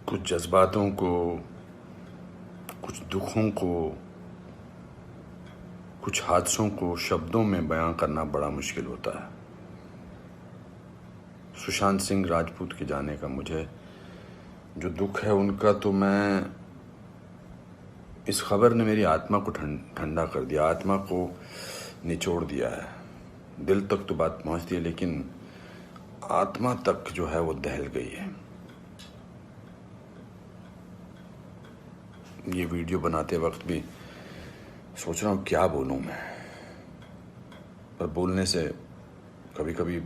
कुछ जज्बातों को, कुछ दुखों को, कुछ हादसों को शब्दों में बयां करना बड़ा मुश्किल होता है। सुशांत सिंह राजपूत के जाने का मुझे जो दुख है उनका, तो मैं इस खबर ने मेरी आत्मा को ठंडा कर दिया, आत्मा को निचोड़ दिया है। दिल तक तो बात पहुंचती है, लेकिन आत्मा तक जो है वो दहल गई है। ये वीडियो बनाते वक्त भी सोच रहा हूँ क्या बोलूँ मैं, पर बोलने से कभी कभी,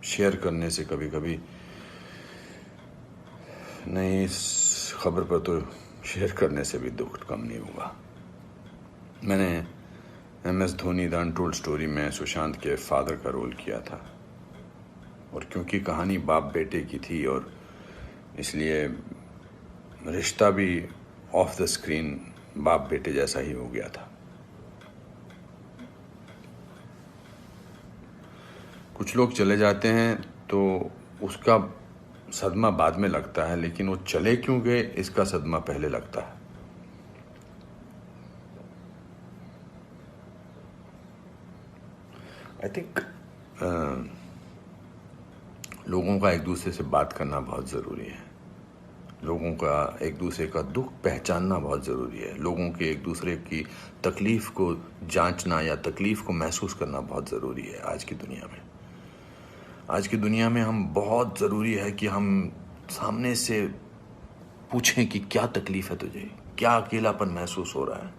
शेयर करने से कभी कभी नहीं, इस खबर पर तो शेयर करने से भी दुख कम नहीं होगा। मैंने MS Dhoni the untold story में सुशांत के फादर का रोल किया था, और क्योंकि कहानी बाप बेटे की थी और इसलिए रिश्ता भी ऑफ द स्क्रीन बाप बेटे जैसा ही हो गया था। कुछ लोग चले जाते हैं तो उसका सदमा बाद में लगता है, लेकिन वो चले क्यों गए इसका सदमा पहले लगता है। आई थिंक लोगों का एक दूसरे से बात करना बहुत ज़रूरी है। लोगों का एक दूसरे का दुख पहचानना बहुत ज़रूरी है। लोगों के एक दूसरे की तकलीफ़ को जांचना या तकलीफ़ को महसूस करना बहुत ज़रूरी है आज की दुनिया में। आज की दुनिया में हम बहुत ज़रूरी है कि हम सामने से पूछें कि क्या तकलीफ़ है तुझे, क्या अकेलापन महसूस हो रहा है,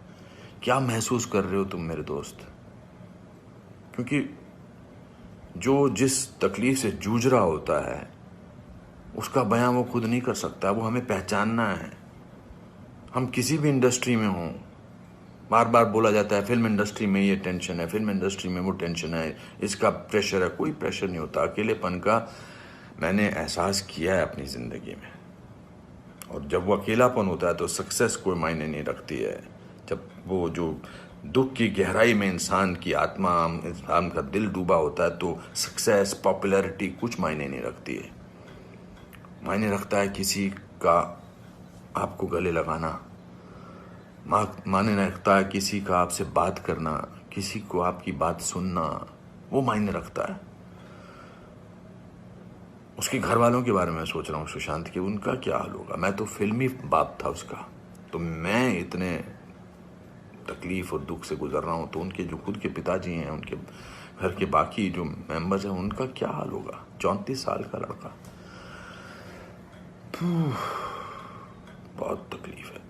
क्या महसूस कर रहे हो तुम मेरे दोस्त। क्योंकि जो जिस तकलीफ़ से जूझ रहा होता है उसका बयां वो खुद नहीं कर सकता, वो हमें पहचानना है। हम किसी भी इंडस्ट्री में हों, बार बार बोला जाता है फिल्म इंडस्ट्री में ये टेंशन है, फिल्म इंडस्ट्री में वो टेंशन है, इसका प्रेशर है। कोई प्रेशर नहीं होता। अकेलेपन का मैंने एहसास किया है अपनी ज़िंदगी में, और जब वो अकेलापन होता है तो सक्सेस कोई मायने नहीं रखती है। जब वो जो दुख की गहराई में इंसान की आत्मा, इंसान का दिल डूबा होता है, तो सक्सेस, पॉपुलैरिटी कुछ मायने नहीं रखती है। मायने रखता है किसी का आपको गले लगाना, मायने रखता है किसी का आपसे बात करना, किसी को आपकी बात सुनना, वो मायने रखता है। उसके घर वालों के बारे में सोच रहा हूँ सुशांत के, उनका क्या हाल होगा। मैं तो फिल्मी बाप था उसका, तो मैं इतने तकलीफ और दुख से गुजर रहा हूँ, तो उनके जो खुद के पिताजी हैं, उनके घर के बाकी जो मेंबर्स हैं, उनका क्या हाल होगा। 34 साल का लड़का, बहुत तकलीफ है।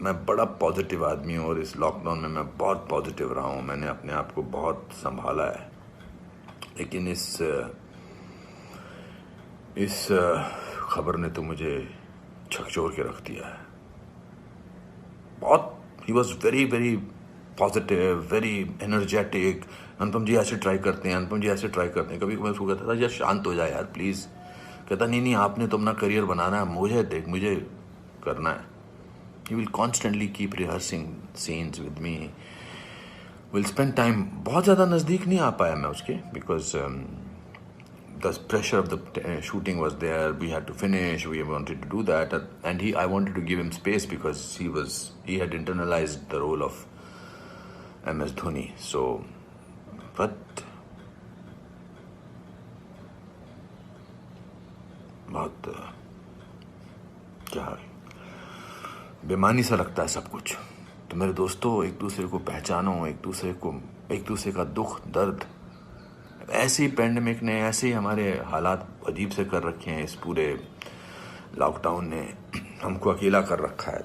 मैं बड़ा पॉजिटिव आदमी हूँ और इस लॉकडाउन में मैं बहुत पॉजिटिव रहा हूँ। मैंने अपने आप को बहुत संभाला है, लेकिन इस खबर ने तो मुझे झकझोर के रख दिया है। बहुत ही was very very positive, very energetic. Anupam ji ऐसे ट्राई करते हैं, अनुपम जी ऐसे ट्राई करते हैं। कभी कभी मैं उसको कहता था यार शांत हो जाए यार प्लीज़। कहता नहीं, आपने तो अपना करियर बनाना है, मुझे देख, मुझे करना है। He will constantly keep rehearsing scenes with me. We'll spend time. बहुत ज़्यादा नज़दीक नहीं आ पाया मैं उसके, because the pressure of the shooting was there. We had to finish. We wanted to do that, and I wanted to give him space because he had internalized the role of MS Dhoni. So, but बहुत क्या बेमानी सा लगता है सब कुछ। तो मेरे दोस्तों, एक दूसरे को पहचानो, एक दूसरे का दुख दर्द। ऐसे ही पैंडेमिक ने, ऐसे ही हमारे हालात अजीब से कर रखे हैं। इस पूरे लॉकडाउन ने हमको अकेला कर रखा है।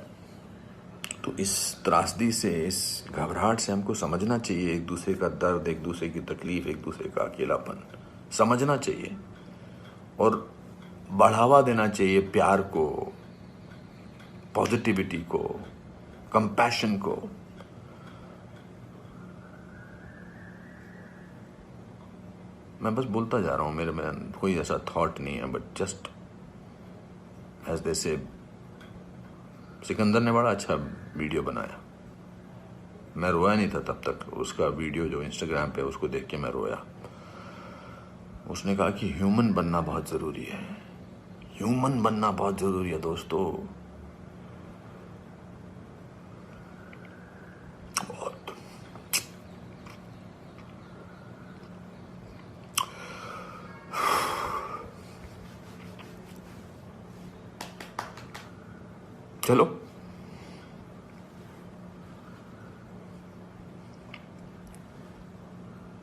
तो इस त्रासदी से, इस घबराहट से हमको समझना चाहिए एक दूसरे का दर्द, एक दूसरे की तकलीफ, एक दूसरे का अकेलापन समझना चाहिए, और बढ़ावा देना चाहिए प्यार को, पॉजिटिविटी को, कंपैशन को। मैं बस बोलता जा रहा हूँ, मेरे में कोई ऐसा थॉट नहीं है, बट जस्ट एज दे से। सिकंदर ने बड़ा अच्छा वीडियो बनाया, मैं रोया नहीं था तब तक। उसका वीडियो जो इंस्टाग्राम पे, उसको देख के मैं रोया। उसने कहा कि ह्यूमन बनना बहुत ज़रूरी है। ह्यूमन बनना बहुत जरूरी है दोस्तों। बहुत। चलो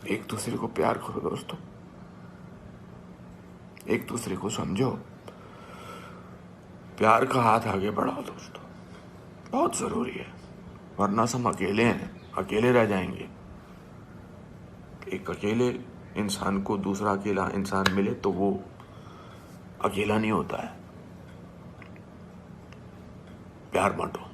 एक दूसरे को प्यार करो दोस्तों, एक दूसरे को समझो, प्यार का हाथ आगे बढ़ाओ दोस्तों, बहुत जरूरी है। वरना हम अकेले हैं, अकेले रह जाएंगे। एक अकेले इंसान को दूसरा अकेला इंसान मिले तो वो अकेला नहीं होता है। प्यार बांटो।